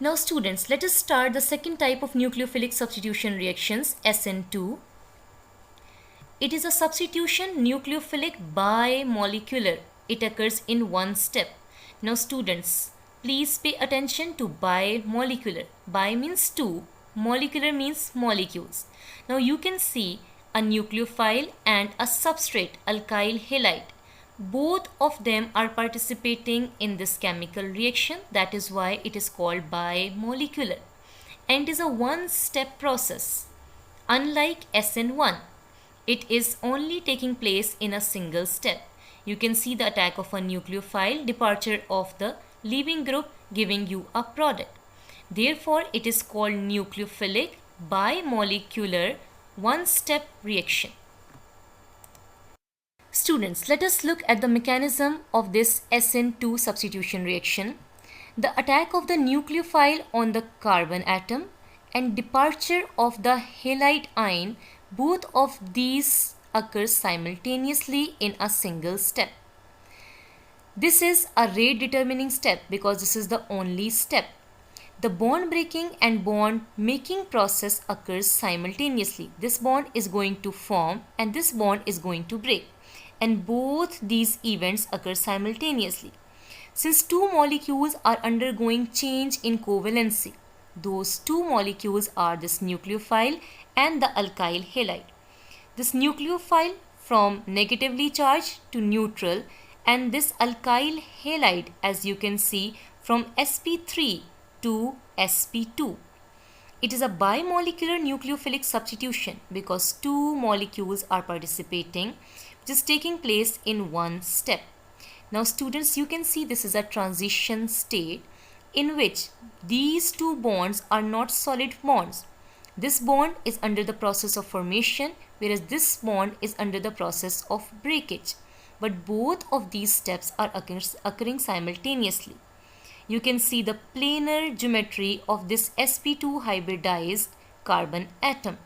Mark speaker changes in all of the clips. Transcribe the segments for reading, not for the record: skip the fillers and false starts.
Speaker 1: Now students, let us start the second type of nucleophilic substitution reactions, SN2. It is a substitution nucleophilic bimolecular. It occurs in one step. Now students, please pay attention to bimolecular. Bi means two, molecular means molecules. Now you can see a nucleophile and a substrate, alkyl halide. Both of them are participating in this chemical reaction. That is why it is called bimolecular and is a one-step process. Unlike SN1, it is only taking place in a single step. You can see the attack of a nucleophile, departure of the leaving group, giving you a product. Therefore, it is called nucleophilic bimolecular one-step reaction. Students, let us look at the mechanism of this SN2 substitution reaction. The attack of the nucleophile on the carbon atom and departure of the halide ion, both of these occurs simultaneously in a single step. This is a rate determining step because this is the only step. The bond breaking and bond making process occurs simultaneously. This bond is going to form and this bond is going to break. And both these events occur simultaneously. Since two molecules are undergoing change in covalency, those two molecules are this nucleophile and the alkyl halide. This nucleophile from negatively charged to neutral, and this alkyl halide, as you can see, from sp3 to sp2. It is a bimolecular nucleophilic substitution because two molecules are participating, which is taking place in one step. Now students, you can see this is a transition state in which these two bonds are not solid bonds. This bond is under the process of formation, whereas this bond is under the process of breakage. But both of these steps are occurring simultaneously. You can see the planar geometry of this sp2 hybridized carbon atom,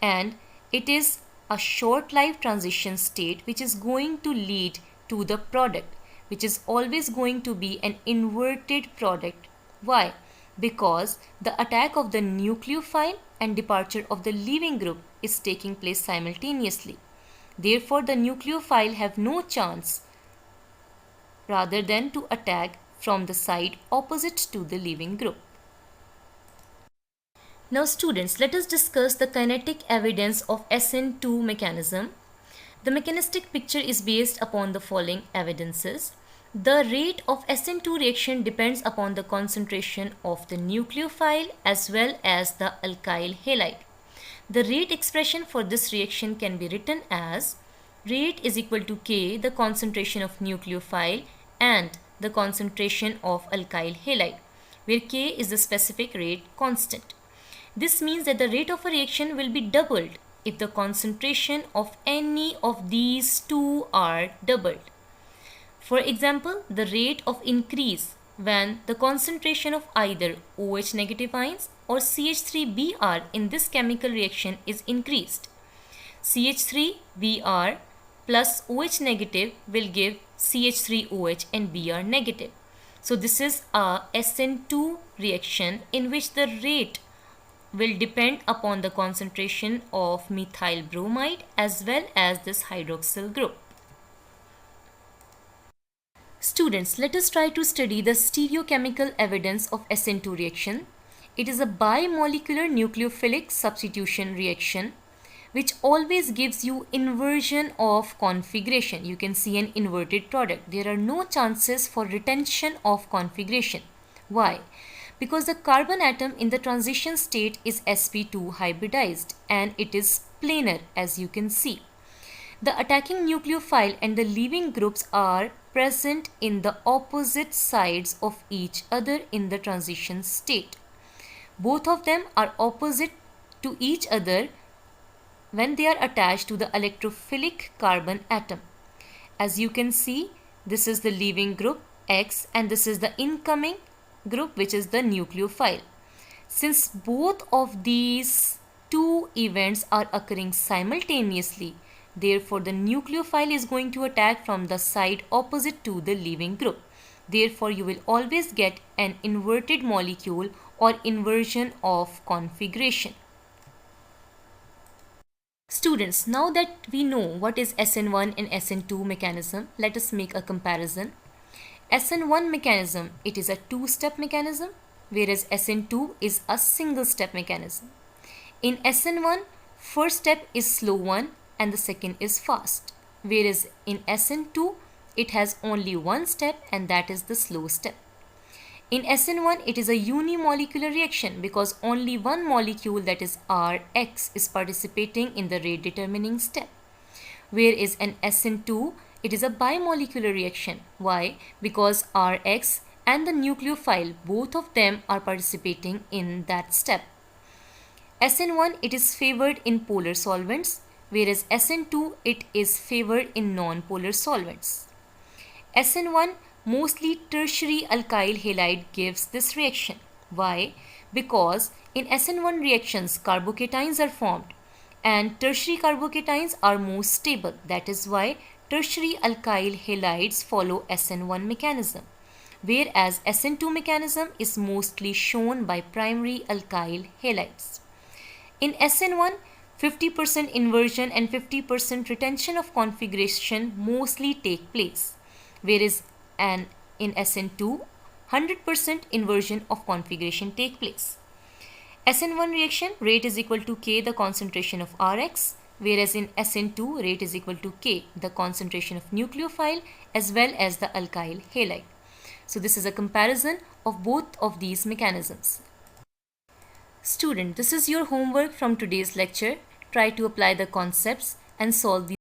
Speaker 1: and it is a short-lived transition state which is going to lead to the product, which is always going to be an inverted product. Why? Because the attack of the nucleophile and departure of the leaving group is taking place simultaneously. Therefore, the nucleophile have no chance rather than to attack from the side opposite to the leaving group. Now students, let us discuss the kinetic evidence of SN2 mechanism. The mechanistic picture is based upon the following evidences. The rate of SN2 reaction depends upon the concentration of the nucleophile as well as the alkyl halide. The rate expression for this reaction can be written as rate is equal to K, the concentration of nucleophile, and the concentration of alkyl halide, where K is the specific rate constant. This means that the rate of a reaction will be doubled if the concentration of any of these two are doubled. For example, the rate of increase when the concentration of either OH negative ions or CH3Br in this chemical reaction is increased. CH3Br plus OH negative will give CH3OH and Br negative. So this is a SN2 reaction in which the rate will depend upon the concentration of methyl bromide as well as this hydroxyl group. Students, let us try to study the stereochemical evidence of SN2 reaction. It is a bimolecular nucleophilic substitution reaction which always gives you inversion of configuration. You can see an inverted product. There are no chances for retention of configuration. Why? Because the carbon atom in the transition state is sp2 hybridized and it is planar, as you can see. The attacking nucleophile and the leaving groups are present in the opposite sides of each other in the transition state. Both of them are opposite to each other when they are attached to the electrophilic carbon atom. As you can see, this is the leaving group X and this is the incoming group, which is the nucleophile. Since both of these two events are occurring simultaneously, therefore the nucleophile is going to attack from the side opposite to the leaving group. Therefore, you will always get an inverted molecule or inversion of configuration. Students, now that we know what is SN1 and SN2 mechanism, let us make a comparison. SN1 mechanism, it is a two-step mechanism, whereas SN2 is a single-step mechanism. In SN1, first step is slow one and the second is fast, whereas in SN2, it has only one step and that is the slow step. In SN1, it is a unimolecular reaction because only one molecule, that is Rx, is participating in the rate determining step. Whereas in SN2, it is a bimolecular reaction. Why? Because Rx and the nucleophile, both of them are participating in that step. SN1, it is favored in polar solvents, whereas SN2, it is favored in non-polar solvents. SN1, mostly tertiary alkyl halide gives this reaction. Why? Because in SN1 reactions, carbocations are formed and tertiary carbocations are more stable. That is why tertiary alkyl halides follow SN1 mechanism, whereas SN2 mechanism is mostly shown by primary alkyl halides. In SN1, 50% inversion and 50% retention of configuration mostly take place, whereas in SN2, 100% inversion of configuration take place. SN1 reaction, rate is equal to K, the concentration of Rx, whereas in SN2, rate is equal to K, the concentration of nucleophile as well as the alkyl halide. So this is a comparison of both of these mechanisms. Student, this is your homework from today's lecture. Try to apply the concepts and solve the